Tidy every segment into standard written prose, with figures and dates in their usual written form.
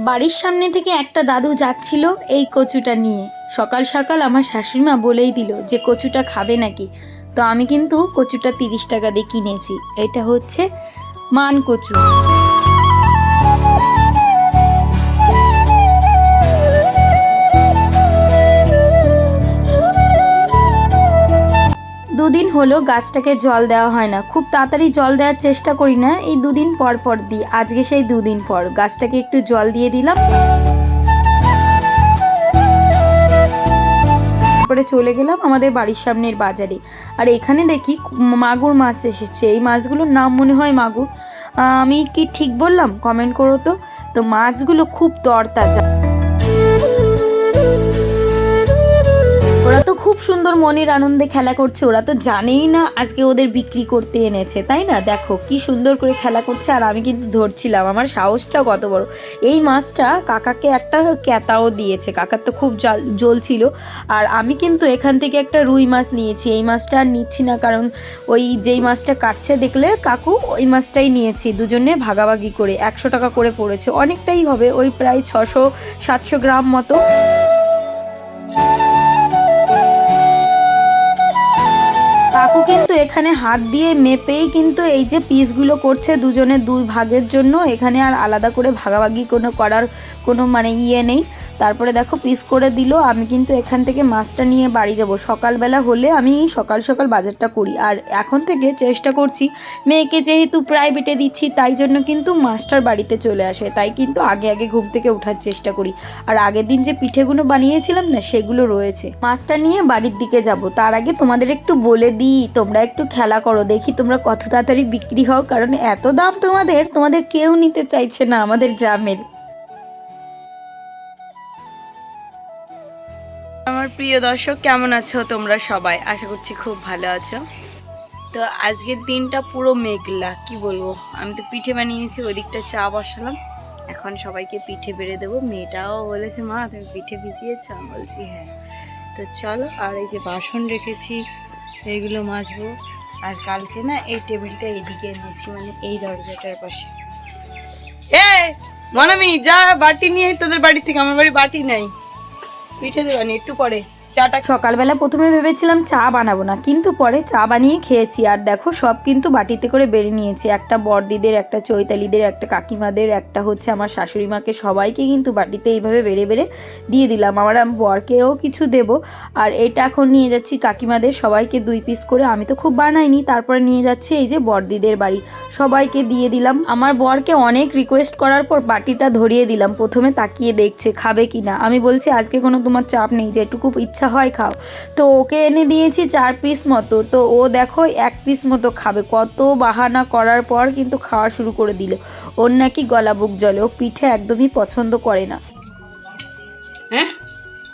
বাড়ির সামনে থেকে একটা দাদু যাচ্ছিল এই কচুটা নিয়ে। সকাল সকাল আমার শাশুড়িমা বলেই দিল যে কচুটা খাবে নাকি। তো আমি কিন্তু কচুটা 30 টাকা দিয়ে কিনেছি। এটা হচ্ছে মান কচু। দুদিন হলো গাছটাকে জল দেওয়া হয় না, খুব তাড়াতাড়ি জল দেওয়ার চেষ্টা করি না, এই দুদিন পর পর দিই। আজকে সেই দুদিন পর গাছটাকে একটু জল দিয়ে দিলাম। তারপরে চলে গেলাম আমাদের বাড়ির সামনের বাজারে। আর এখানে দেখি মাগুর মাছ এসেছে। এই মাছগুলোর নাম মনে হয় মাগুর। আমি কি ঠিক বললাম? কমেন্ট করো তো। তো মাছগুলো খুব তরতাজা। ওরা তো খুব সুন্দর মনের আনন্দে খেলা করছে। ওরা তো জানেই না আজকে ওদের বিক্রি করতে এনেছে, তাই না? দেখো কি সুন্দর করে খেলা করছে। আর আমি কিন্তু ধরছিলাম, আমার সাহসটা কত বড়। এই মাছটা কাকাকে একটা ক্যাতাও দিয়েছে, কাকার তো খুব জ্বলছিল। আর আমি কিন্তু এখান থেকে একটা রুই মাছ নিয়েছি। এই মাছটা আর নিচ্ছি না, কারণ ওই যেই মাছটা কাটছে দেখলে কাকু, ওই মাছটাই নিয়েছি। দুজনে ভাগাভাগি করে 100 টাকা করে পড়েছে। অনেকটাই হবে, ওই প্রায় 600-700 গ্রাম মতো। কাকু কিন্তু এখানে হাত দিয়ে মেপেই কিন্তু এই যে পিসগুলো করছে, দুজনে 2 ভাগের জন্য। এখানে আর আলাদা করে ভাগাভাগি করার কোনো ইয়ে নেই। তারপরে দেখো পিস করে দিল। আমি কিন্তু এখান থেকে মাছটা নিয়ে বাড়ি যাব। সকালবেলা হলে আমি সকাল সকাল বাজারটা করি। আর এখন থেকে চেষ্টা করছি, মেয়েকে যেহেতু প্রাইভেটে দিচ্ছি তাই জন্য কিন্তু মাস্টার বাড়িতে চলে আসে, তাই কিন্তু আগে আগে ঘুম থেকে ওঠার চেষ্টা করি। আর আগের দিন যে পিঠেগুলো বানিয়েছিলাম না, সেগুলো রয়েছে। মাছটা নিয়ে বাড়ির দিকে যাব। তার আগে তোমাদের একটু বলে দিই, তোমরা একটু খেলা করো, দেখি তোমরা কত তাড়াতাড়ি বিক্রি হও। কারণ এত দাম তোমাদের কেউ নিতে চাইছে না আমাদের গ্রামের। আমার প্রিয় দর্শক, কেমন আছো তোমরা সবাই? আশা করছি খুব ভালো আছো। তো আজকের দিনটা পুরো মেঘলা, কি বলবো। আমি তো পিঠে বানিয়েছি, ওই দিকটা চা বসালাম। এখন সবাইকে পিঠে বেড়ে দেবো। মেয়েটাও বলেছে, মা তুমি পিঠে ভিজিয়েছ? আমি বলছি হ্যাঁ। তো চলো। আর এই যে বাসন রেখেছি, এইগুলো মাজবো। আর কালকে না এই টেবিলটা এদিকে এনেছি, এই দরজাটার পাশে। মানামি যা বাটি নিয়ে তোদের বাড়ি থেকে, আমার বাড়ি বাটি নাই। পিঠে দেবানি একটু পরে। চাটা সকালবেলা প্রথমে ভেবেছিলাম চা বানাবো না, কিন্তু পরে চা বানিয়ে খেয়েছি। আর দেখো সব কিন্তু বাটিতে করে বেড়ে নিয়েছি। একটা বড়দিদের, একটা চৈতালিদের, একটা কাকিমাদের, একটা হচ্ছে আমার শাশুড়ি মাকে, সবাইকে কিন্তু বাটিতে এইভাবে বেড়ে বেড়ে দিয়ে দিলাম। আমার বরকেও কিছু দেব। আর এটা এখন নিয়ে যাচ্ছি কাকিমাদের, সবাইকে 2 পিস করে। আমি তো খুব বানাইনি। তারপরে নিয়ে যাচ্ছি এই যে বড়দিদের বাড়ি, সবাইকে দিয়ে দিলাম। আমার বরকে অনেক রিকোয়েস্ট করার পর বাটিটা ধরিয়ে দিলাম। প্রথমে তাকিয়ে দেখছে খাবে কিনা। আমি বলছি আজকে কোনো তোমার চাপ নেই, যেটুকু ইচ্ছা হয় খাও। তো ওকে এনে দিয়েছি 4 পিস মতো। তো ও দেখো 1 পিস মতো খাবে। কত বাহানা করার পর কিন্তু খাওয়া শুরু করে দিল। ওর নাকি গলা বুক জ্বলে, ও পিঠে একদমই পছন্দ করে না। হ্যাঁ,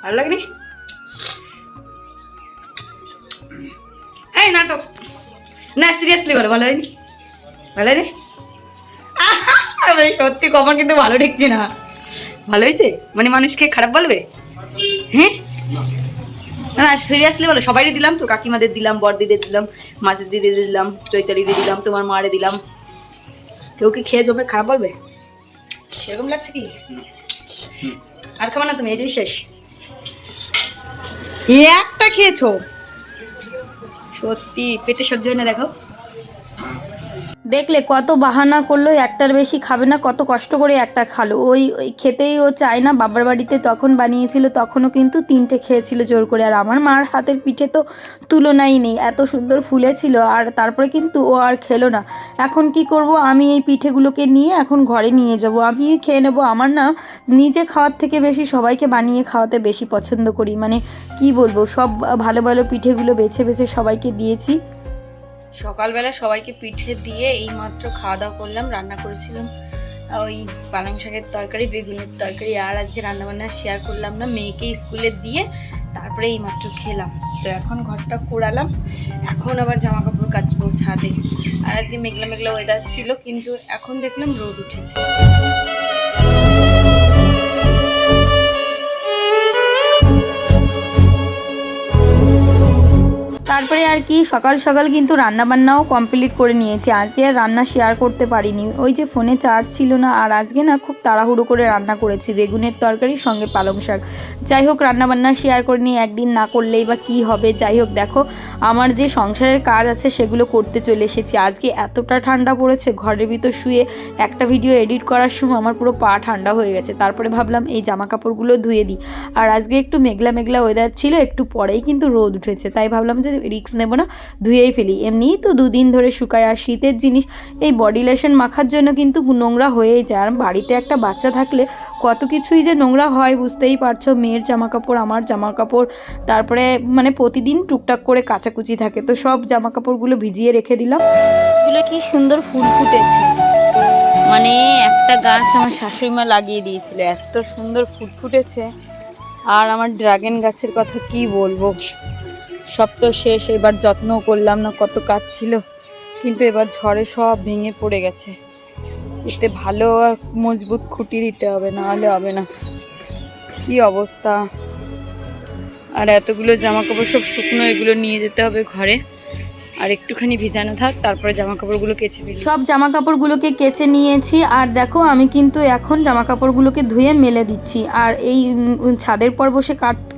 ভালো লাগেনি? এই নাটক না, সিরিয়াসলি বলো, ভালো হয়নি? ভালো হয়নি? সত্যি কখন কিন্তু ভালো ঠেকছে না। ভালো হয়েছে মানুষকে খারাপ বলবে? হ্যাঁ না, সিরিয়াসলি বলো। সবাইকে দিলাম তো, কাকিমাদের দিলাম, বড়দিদের দিলাম, মাছের দিদি দিলাম, চৈতালিদের দিলাম, তোমার মারে দিলাম। কেউ কি খেয়ে যাবে খারাপ বলবে? সেরকম লাগছে কি? আর খাবে না তুমি? এই যে শেষ একটা খেয়েছো, সত্যি পেটে সহ্য হয় না। দেখো দেখলে কত বাহানা করলো, একটার বেশি খাবে না, কত কষ্ট করে একটা খালো। ওই খেতেই ও চায় না। বাবার বাড়িতে তখন বানিয়েছিল, তখনও কিন্তু 3টে খেয়েছিল জোর করে। আর আমার মার হাতের পিঠে তো তুলনাই নেই, এত সুন্দর ফুলেছিল। আর তারপরে কিন্তু ও আর খেলো না। এখন কি করব, আমি এই পিঠেগুলোকে নিয়ে এখন ঘরে নিয়ে যাব, আমি খেয়ে নেব। আমার না নিজে খাওয়ার থেকে বেশি সবাইকে বানিয়ে খাওয়াতে বেশি পছন্দ করি। কি বলবো, সব ভালো ভালো পিঠেগুলো বেছে বেছে সবাইকে দিয়েছি। সকালবেলা সবাইকে পিঠে দিয়ে এইমাত্র খাওয়া দাওয়া করলাম। রান্না করেছিলাম ওই পালং শাকের তরকারি, বেগুনের তরকারি। আর আজকে রান্নাবান্না শেয়ার করলাম না, মেয়েকে স্কুলে দিয়ে তারপরে এইমাত্র খেলাম। তো এখন ঘরটা কুড়ালাম, এখন আবার জামা কাপড় কাচবো ছাদে। আর আজকে মেঘলা মেঘলা ওয়েদার ছিল, কিন্তু এখন দেখলাম রোদ উঠেছে। তার তারপরে আর কি সকাল সকাল কিন্তু রান্নাবান্নাও কমপ্লিট করে নিয়েছি। আজকে আর রান্না শেয়ার করতে পারিনি, ওই যে ফোনে চার্জ ছিল না। আর আজকে না খুব তাড়াহুড়ো করে রান্না করেছি, বেগুনের তরকারির সঙ্গে পালং শাক। যাই হোক রান্নাবান্না শেয়ার করে নিয়ে একদিন না করলেই বা কী হবে। যাই হোক দেখো আমার যে সংসারের কাজ আছে সেগুলো করতে চলে এসেছি। আজকে এতটা ঠান্ডা পড়েছে, ঘরের ভিতর শুয়ে একটা ভিডিও এডিট করার সময় আমার পুরো পা ঠান্ডা হয়ে গেছে। তারপরে ভাবলাম এই জামা কাপড়গুলো ধুয়ে দিই। আর আজকে একটু মেঘলা মেঘলা ওয়েদার ছিল, একটু পরেই কিন্তু রোদ উঠেছে, তাই ভাবলাম যে রিস্ক নেব না, ধুয়েই ফেলি। এমনিই তো 2 দিন ধরে শুকায়। আর শীতের জিনিস এই বডি লোশন মাখার জন্য কিন্তু নোংরা হয়েই যায়। আর বাড়িতে একটা বাচ্চা থাকলে কত কিছুই যে নোংরা হয় বুঝতেই পারছো। মেয়ের জামা কাপড়, আমার জামা কাপড়, তারপরে মানে প্রতিদিন টুকটাক করে কাচাকুচি থাকে, তো সব জামা কাপড়গুলো ভিজিয়ে রেখে দিলাম। এগুলো কি সুন্দর ফুল ফুটেছে, মানে একটা গাছ আমার শাশুড়ি মা লাগিয়ে দিয়েছিল, এত সুন্দর ফুল ফুটেছে। আর আমার ড্রাগন গাছের কথা কি বলবো, সব তো শেষ। এবার যত্নও করলাম না, কত কাজ ছিল, কিন্তু এবার ঝড়ে সব ভেঙে পড়ে গেছে। এতে ভালো আর মজবুত খুঁটি দিতে হবে, না হলে হবে না। কি অবস্থা। আর এতগুলো জামা কাপড় সব শুকনো, এগুলো নিয়ে যেতে হবে ঘরে, আর একটুখানি ভিজানো থাক, তারপরে জামা কাপড়গুলো কেচে ফেলি। সব জামা কাপড়গুলোকে কেচে নিয়েছি। আর দেখো আমি কিন্তু এখন জামা কাপড়গুলোকে ধুয়ে মেলে দিচ্ছি। আর এই ছাদের পর বসে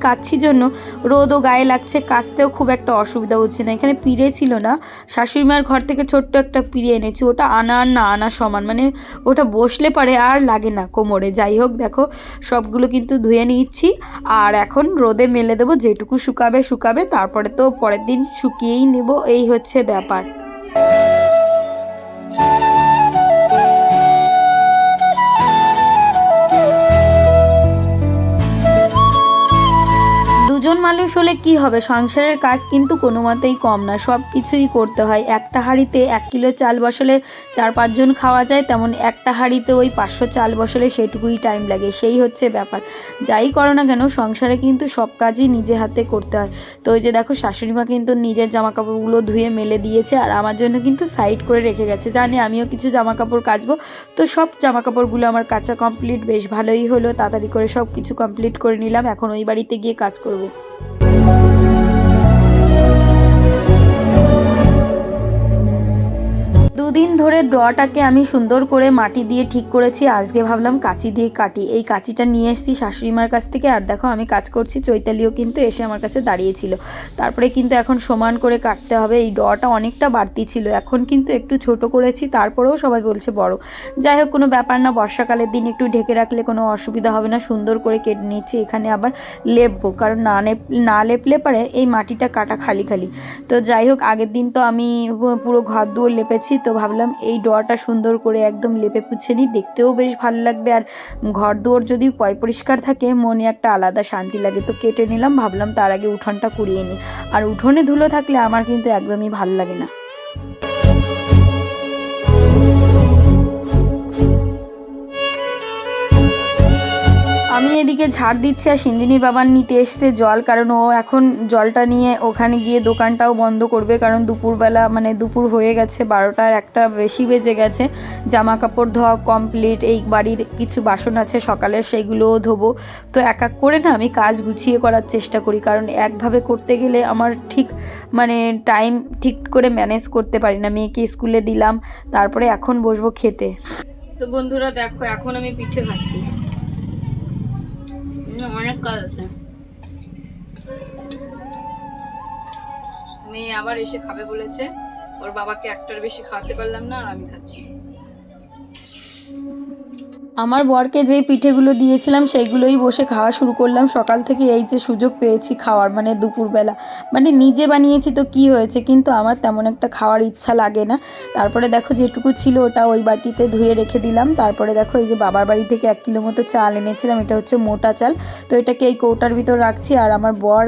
কাচ্ছি জন্য রোদও গায়ে লাগছে, কাচতেও খুব একটা অসুবিধা হচ্ছে না। এখানে পিড়ে ছিল না, শাশুড়ি মার ঘর থেকে ছোট্ট একটা পিড়ে এনেছি, ওটা আনা আর না আনা সমান, মানে ওটা বসলে পারে আর লাগে না কোমরে। যাই হোক দেখো সবগুলো কিন্তু ধুয়ে নিচ্ছি, আর এখন রোদে মেলে দেবো, যেটুকু শুকাবে শুকাবে, তারপরে তো পরের দিন শুকিয়েই নেব, এই হচ্ছে ব্যাপার। দুজন মানুষ হলে কি হবে, সংসারের কাজ কিন্তু কোনো মতেই কম না, সব কিছুই করতে হয়। একটা হাঁড়িতে 1 কিলো চাল বসালে 4-5 জন খাওয়া যায়, তেমন একটা হাঁড়িতে ওই 500 চাল বসালে সেটুকুই টাইম লাগে, সেই হচ্ছে ব্যাপার। যাই করো না কেন সংসারে কিন্তু সব কাজই নিজে হাতে করতে হয়। তো ওই যে দেখো শাশুড়ি মা কিন্তু নিজের জামা কাপড়গুলো ধুয়ে মেলে দিয়েছে, আর আমার জন্য কিন্তু সাইড করে রেখে গেছে, জানি আমিও কিছু জামা কাপড় কাচবো। তো সব জামা কাপড়গুলো আমার কাচা কমপ্লিট, বেশ ভালোই হলো, তাড়াতাড়ি করে সব কিছু কমপ্লিট করে নিলাম। এখন ওই বাড়িতে গিয়ে কাজ করব। দুদিন ধরে ড্রটাকে আমি সুন্দর করে মাটি দিয়ে ঠিক করেছি, আজকে ভাবলাম কাঁচি দিয়ে কাটি। এই কাঁচিটা নিয়ে এসেছি শাশুড়িমার কাছ থেকে। আর দেখো আমি কাজ করছি, চৈতালিও কিন্তু এসে আমার কাছে দাঁড়িয়েছিল। তারপরে কিন্তু এখন সমান করে কাটতে হবে। এই ডটা অনেকটা বাড়তি ছিল, এখন কিন্তু একটু ছোট করেছি, তারপরেও সবাই বলছে বড়। যাই হোক কোনো ব্যাপার না, বর্ষাকালের দিন একটু ঢেকে রাখলে কোনো অসুবিধা হবে না। সুন্দর করে কেটে নিচ্ছি। এখানে আবার লেপবো, কারণ না লেপলে পারে এই মাটিটা কাটা খালি খালি। তো যাই হোক আগের দিন তো আমি পুরো ঘর দুয়ার লেপেছি, তো ভাবলাম এই ডোয়াটা সুন্দর করে একদম লেপে পুছে নিই, দেখতেও বেশ ভালো লাগবে। আর ঘর দুয়ার যদি পরিষ্কার থাকে মনে একটা আলাদা শান্তি লাগে। তো কেটে নিলাম, ভাবলাম তার আগে উঠোনটা কুড়িয়ে নিই। আর উঠোনে ধুলো থাকলে আমার কিন্তু একদমই ভালো লাগে না। আমি এদিকে ঝাড় দিচ্ছি, আর সিন্দিনীর বাবার নিতে এসছে জল, কারণ ও এখন জলটা নিয়ে ওখানে গিয়ে দোকানটাও বন্ধ করবে, কারণ দুপুরবেলা মানে দুপুর হয়ে গেছে, 12টার একটা বেশি বেজে গেছে। জামা কাপড় ধোয়া কমপ্লিট, এই বাড়ির কিছু বাসন আছে সকালের, সেগুলোও ধোবো। তো এক এক করে না আমি কাজ গুছিয়ে করার চেষ্টা করি, কারণ একভাবে করতে গেলে আমার ঠিক মানে টাইম ঠিক করে ম্যানেজ করতে পারি না। মেয়েকে স্কুলে দিলাম, তারপরে এখন বসবো খেতে। তো বন্ধুরা দেখো এখন আমি পিঠে খাচ্ছি, অনেক কাজ আছে। মেয়ে আবার এসে খাবে বলেছে, ওর বাবাকে একটার বেশি খাওয়াতে পারলাম না, আর আমি খাচ্ছি। আমার বরকে যেই পিঠেগুলো দিয়েছিলাম সেইগুলোই বসে খাওয়া শুরু করলাম। সকাল থেকে এই যে সুযোগ পেয়েছি খাওয়ার, মানে দুপুরবেলা, মানে নিজে বানিয়েছি তো কি হয়েছে, কিন্তু আমার তেমন একটা খাওয়ার ইচ্ছা লাগে না। তারপরে দেখো যেটুকু ছিল ওটা ওই বাটিতে ধুয়ে রেখে দিলাম। তারপরে দেখো এই যে বাবার বাড়ি থেকে 1 কিলো মতো চাল এনেছিলাম, এটা হচ্ছে মোটা চাল, তো এটাকে এই কৌটার ভিতর রাখছি। আর আমার বর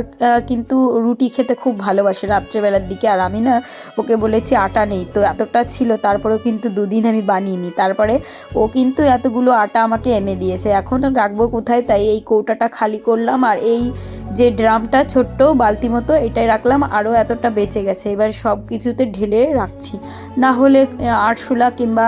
কিন্তু রুটি খেতে খুব ভালোবাসে রাত্রেবেলার দিকে, আর আমি না ওকে বলেছি আটা নেই, তো এতটা ছিল, তারপরেও কিন্তু 2 দিন আমি বানিয়ে নিই। তারপরে ও কিন্তু এতগুলো আটা আমাকে এনে দিয়েছে। এখন রাখবো কোথায়, তাই এই কৌটাটা খালি করলাম আর এই যে ড্রামটা ছোট্ট বালতি মতো এটাই রাখলাম, আরও এতটা বেঁচে গেছে। এবার সব কিছুতে ঢেলে রাখছি, না হলে আরশোলা কিংবা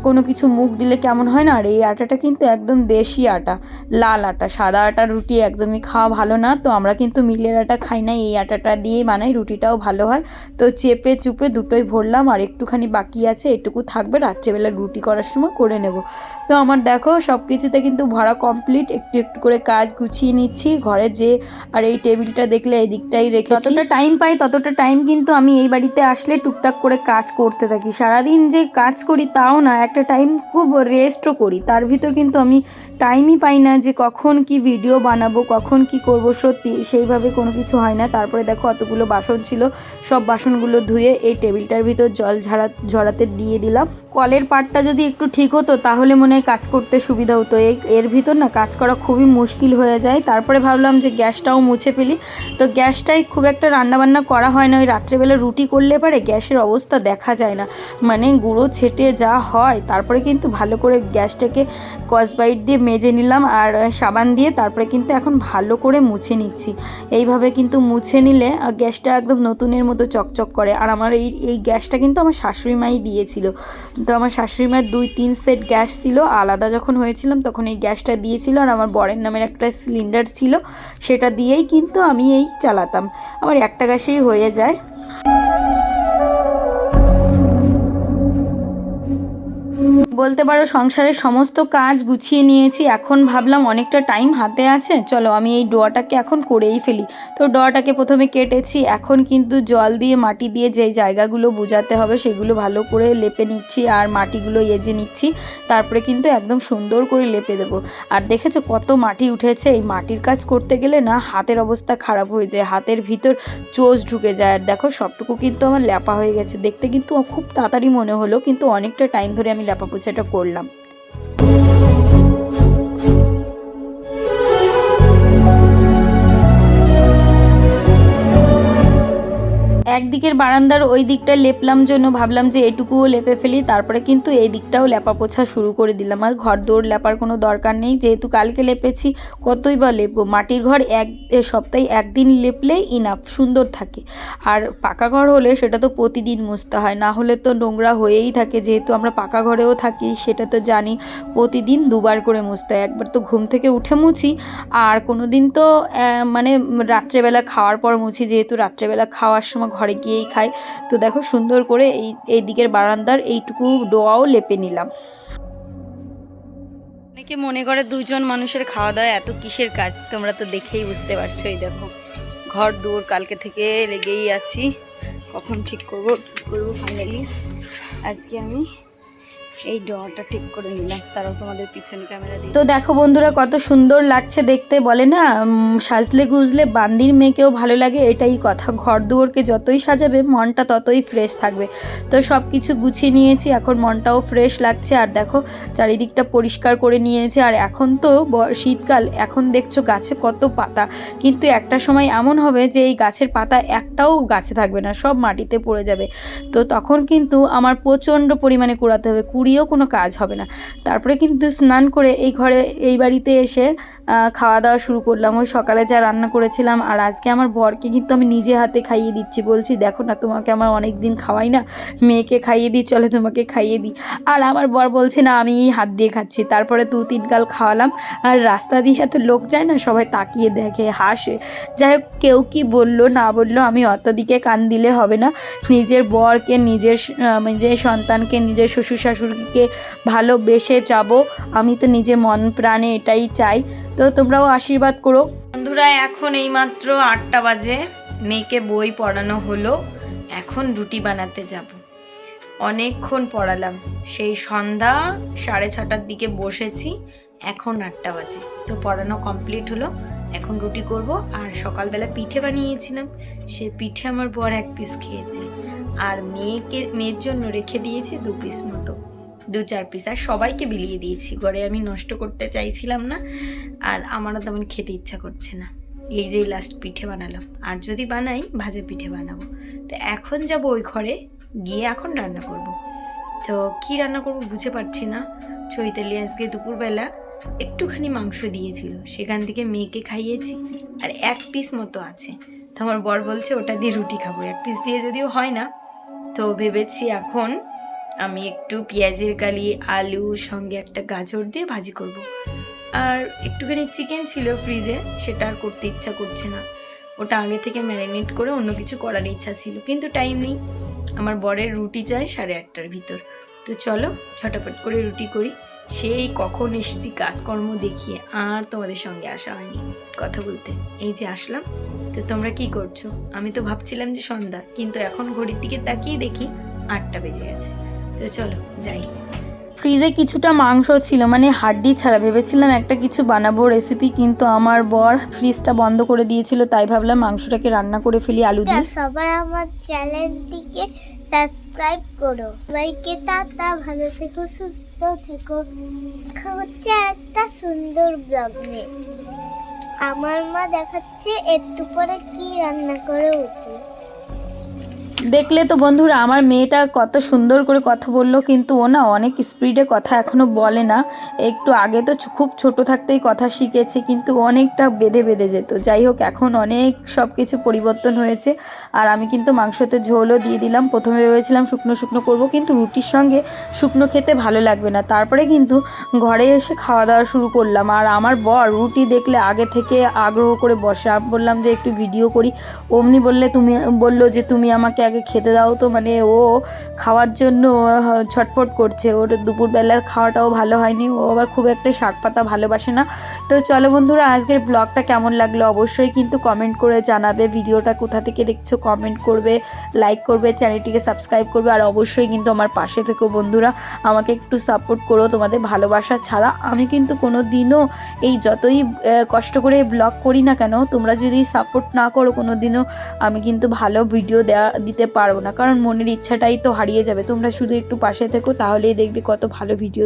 কোনো কিছু মুখ দিলে কেমন হয় না। আর এই আটাটা কিন্তু একদম দেশি আটা, লাল আটা, সাদা আটার রুটি একদমই খাওয়া ভালো না। তো আমরা কিন্তু মিলের আটা খাই না, এই আটাটা দিয়েই বানাই, রুটিটাও ভালো হয়। তো চেপে চুপে দুটোই ভরলাম আর একটুখানি বাকি আছে, এটুকু থাকবে, রাত্রেবেলা রুটি করার সময় করে নেব। তো আমার দেখো সব কিছুতে কিন্তু ভরা কমপ্লিট, একটু একটু করে কাজ গুছিয়ে নিচ্ছি ঘরে যে। আর এই টেবিলটা দেখলে এই দিকটাই রেখে যতটা টাইম পাই ততটা টাইম কিন্তু আমি এই বাড়িতে আসলে টুকটাক করে কাজ করতে থাকি। সারাদিন যে কাজ করি তাও না, একটা টাইম খুব রেস্টও করি, তার ভিতর কিন্তু আমি টাইমই পাই না যে কখন কি ভিডিও বানাবো, কখন কি করব। সত্যি সেইভাবে কোনো কিছু হয় না। তারপরে দেখো অতগুলো বাসন ছিল, সব বাসনগুলো ধুয়ে এই টেবিলটার ভিতর জল ঝরাতে দিয়ে দিলাম। কলের পাটটা যদি একটু ঠিক হতো তাহলে মনে হয় কাজ করতে সুবিধা হতো। এর ভিতর না কাজ করা খুবই মুশকিল হয়ে যায়। তারপরে ভাবলাম যে গ্যাসটাও মুছে ফেলি। তো গ্যাসটাই খুব একটা রান্নাবান্না করা হয় না, ওই রাত্রেবেলা রুটি করলে পারে গ্যাসের অবস্থা দেখা যায় না, মানে গুঁড়ো ছেটে যা হয়। তারপরে কিন্তু ভালো করে গ্যাসটাকে স্কচব্রাইট দিয়ে মেজে নিলাম আর সাবান দিয়ে, তারপরে কিন্তু এখন ভালো করে মুছে নিচ্ছি। এইভাবে কিন্তু মুছে নিলে গ্যাসটা একদম নতুনের মতো চকচক করে। আর আমার এই গ্যাসটা কিন্তু আমার শাশুড়ি মাই দিয়েছিল। তো আমার শাশুড়ি মায়ের 2-3 সেট গ্যাস ছিল, আলাদা যখন হয়েছিলাম তখন এই গ্যাসটা দিয়েছিল। আর আমার বরের নামের একটা সিলিন্ডার ছিল, সেটা দিয়েই কিন্তু আমি এই চালাতাম। আমার একটা গ্যাসেই হয়ে যায়। বলতে পারো সংসারের সমস্ত কাজ গুছিয়ে নিয়েছি। এখন ভাবলাম অনেকটা টাইম হাতে আছে, চলো আমি এই ডোয়াটাকে এখন করেই ফেলি। তো ডোয়াটাকে প্রথমে কেটেছি, এখন কিন্তু জল দিয়ে মাটি দিয়ে যেই জায়গাগুলো বোঝাতে হবে সেগুলো ভালো করে লেপে নিচ্ছি আর মাটিগুলো এজে নিচ্ছি। তারপরে কিন্তু একদম সুন্দর করে লেপে দেবো। আর দেখেছো কত মাটি উঠেছে। এই মাটির কাজ করতে গেলে না হাতের অবস্থা খারাপ হয়ে যায়, হাতের ভিতর চোষ ঢুকে যায়। আর দেখো সবটুকু কিন্তু আমার লেপা হয়ে গেছে, দেখতে কিন্তু খুব তাড়াতাড়ি মনে হলো, কিন্তু অনেকটা টাইম ধরে আমি লেপা পোছাটা করলাম। একদিকের বারান্দার ওই দিকটা লেপলাম জন্য ভাবলাম যে এটুকুও লেপে ফেলি, তারপরে কিন্তু এই দিকটাও লেপা পোছা শুরু করে দিলাম। আর ঘর দৌড় লেপার কোনো দরকার নেই, যেহেতু কালকে লেপেছি কতই বা লেপবো। মাটির ঘর সপ্তাহে একদিন লেপলেই ইনাফ, সুন্দর থাকে। আর পাকা ঘর হলে সেটা তো প্রতিদিন মুছতে হয়, না হলে তো নোংরা হয়েই থাকে। যেহেতু আমরা পাকা ঘরেও থাকি সেটা তো জানি, প্রতিদিন দুবার করে মুছতে হয়। একবার তো ঘুম থেকে উঠে মুছি, আর কোনো দিন তো মানে রাত্রেবেলা খাওয়ার পর মুছি, যেহেতু রাত্রেবেলা খাওয়ার সময় ঘরে গিয়েই খাই। তো দেখো সুন্দর করে এই দিকের বারান্দার এইটুকু ডোয়াও লেপে নিলাম। অনেকে মনে করে দুজন মানুষের খাওয়া দাওয়া এত কিসের কাজ, তোমরা তো দেখেই বুঝতে পারছো। এই দেখো ঘর দূর কালকে থেকে লেগেই আছি, কখন ঠিক করবো ফাইনালি আজকে আমি এই ডোয়াটা ঠিক করে নিলাম। তারাও তোমাদের পিছনে ক্যামেরা দিয়ে। তো দেখো বন্ধুরা কত সুন্দর লাগছে দেখতে। বলে না সাজলে গুজলে বান্দির মেয়েকেও ভালো লাগে, এটাই কথা। ঘর দুয়ারকে যতই সাজাবে মনটা ততই ফ্রেশ থাকবে। তো সব কিছু গুছিয়ে নিয়েছি, এখন মনটাও ফ্রেশ লাগছে। আর দেখো চারিদিকটা পরিষ্কার করে নিয়েছি। আর এখন তো শীতকাল, এখন দেখছো গাছে কত পাতা, কিন্তু একটা সময় এমন হবে যে এই গাছের পাতা একটাও গাছে থাকবে না, সব মাটিতে পড়ে যাবে। তো তখন কিন্তু আমার প্রচণ্ড পরিমাণে কুড়াতে হবে, কুড়িয়েও কোনো কাজ হবে না। তারপরে কিন্তু স্নান করে এই বাড়িতে এসে খাওয়া দাওয়া শুরু করলাম। ওই সকালে যা রান্না করেছিলাম। আর আজকে আমার বরকে কিন্তু আমি নিজে হাতে খাইয়ে দিচ্ছি, বলছি দেখো না তোমাকে আমার অনেক দিন খাওয়াই না, মেয়েকে খাইয়ে দিই, চলে তোমাকে খাইয়ে দিই। আর আমার বর বলছে না আমি হাত দিয়ে খাচ্ছি। তারপরে 2-3 গাল খাওয়ালাম। আর রাস্তা দিয়ে এত লোক যায় না, সবাই তাকিয়ে দেখে হাসে। যাই হোক কেউ কি বললো না বললো আমি অত দিকে কান দিলে হবে না। নিজের বরকে, নিজের সন্তানকে, নিজের শ্বশুর শাশুড়িকে ভালোবেসে যাবো, আমি তো নিজে মন প্রাণে এটাই চাই। তো তোমরাও আশীর্বাদ করো বন্ধুরা। এখন এইমাত্র 8টা বাজে, মেয়েকে বই পড়ানো হলো, এখন রুটি বানাতে যাব। অনেকক্ষণ পড়ালাম, সেই সন্ধ্যা 6:30টার দিকে বসেছি, এখন 8টা বাজে। তো পড়ানো কমপ্লিট হলো, এখন রুটি করব। আর সকালবেলা পিঠে বানিয়েছিলাম, সে পিঠে আমার বর 1 পিস খেয়েছে। আর মেয়ের জন্য রেখে দিয়েছি 2 পিস মতো, 2-4 পিস। আর সবাইকে বিলিয়ে দিয়েছি, ঘরে আমি নষ্ট করতে চাইছিলাম না, আর আমারও তেমন খেতে ইচ্ছা করছে না। এই যে লাস্ট পিঠে বানালাম, আর যদি বানাই ভাজা পিঠে বানাবো। তো এখন যাব ওই ঘরে গিয়ে এখন রান্না করব। তো কী রান্না করবো বুঝে পারছি না। চৈতালি আজকে দুপুরবেলা একটুখানি মাংস দিয়েছিল, সেখান থেকে মেয়েকে খাইয়েছি, আর 1 পিস মতো আছে। তো আমার বর বলছে ওটা দিয়ে রুটি খাবো, 1 পিস দিয়ে যদিও হয় না। তো ভেবেছি এখন আমি একটু পেঁয়াজের কালি, আলু সঙ্গে একটা গাজর দিয়ে ভাজি করব। আর একটুখানি চিকেন ছিল ফ্রিজে, সেটা আর করতে ইচ্ছা করছে না। ওটা আগে থেকে ম্যারিনেট করে অন্য কিছু করার ইচ্ছা ছিল, কিন্তু টাইম নেই। আমার বরের রুটি চাই 8:30টার ভিতর। তো চলো ঝটাপট করে রুটি করি। সেই কখন এসছি কাজকর্ম দেখিয়ে, আর তোমাদের সঙ্গে আসা হয়নি কথা বলতে। এই যে আসলাম। তো তোমরা কি করছো? আমি তো ভাবছিলাম যে সন্ধ্যা, কিন্তু এখন ঘড়ির দিকে তাকিয়ে দেখি 8টা বেজে গেছে। তো চলো যাই। ফ্রিজে কিছুটা মাংস ছিল, মানে হাড্ডি ছাড়া। ভেবেছিলাম একটা কিছু বানাবো রেসিপি, কিন্তু আমার বর ফ্রিজটা বন্ধ করে দিয়েছিল, তাই ভাবলাম মাংসটাকে রান্না করে ফেলি আলু দিয়ে। সবাই আমার চ্যানেলটিকে সাবস্ক্রাইব করো। সবাইকে টাটা, ভালো থেকো, সুস্থ থেকো। হচ্ছে একটা সুন্দর ব্লগ নিয়ে। আমার মা দেখাচ্ছে একটু পরে কি রান্না করে উঠি। দেখলে তো বন্ধুরা, আমার মেয়েটা কত সুন্দর করে কথা বললো, কিন্তু ও না অনেক স্পিডে কথা এখনও বলে না। একটু আগে তো খুব ছোট থাকতেই কথা শিখেছে, কিন্তু অনেকটা বেঁধে বেঁধে যেত। যাই হোক, এখন অনেক সব কিছু পরিবর্তন হয়েছে। আর আমি কিন্তু মাংসতে ঝোলও দিয়ে দিলাম। প্রথমে ভেবেছিলাম শুকনো শুকনো করবো, কিন্তু রুটির সঙ্গে শুকনো খেতে ভালো লাগবে না। তারপরে কিন্তু ঘরে এসে খাওয়া দাওয়া শুরু করলাম। আর আমার বর রুটি দেখলে আগে থেকে আগ্রহ করে বসে। আমি বললাম যে একটু ভিডিও করি, অমনি বললো যে তুমি আমাকে আগে খেতে দাও। তো মানে ও খাওয়ার জন্য ছটফট করছে। ওর দুপুরবেলার খাওয়াটাও ভালো হয়নি, ও আবার খুব একটা শাক পাতা ভালোবাসে না। তো চলো বন্ধুরা, আজকের ব্লগটা কেমন লাগলো অবশ্যই কিন্তু কমেন্ট করে জানাবে। ভিডিওটা কোথা থেকে দেখছো কমেন্ট করবে, লাইক করবে, চ্যানেলটিকে সাবস্ক্রাইব করবে। আর অবশ্যই কিন্তু আমার পাশে থেকো বন্ধুরা, আমাকে একটু সাপোর্ট করো। তোমাদের ভালোবাসা ছাড়া আমি কিন্তু কোনো দিনও এই যতই কষ্ট করে ব্লগ করি না কেন, তোমরা যদি সাপোর্ট না করো কোনো দিনও আমি কিন্তু ভালো ভিডিও দিতে পারবো না। কারণ মনের ইচ্ছাটাই তো হারিয়ে যাবে। তোমরা শুধু একটু পাশে থেকো, তাহলেই দেখবে কত ভালো ভিডিও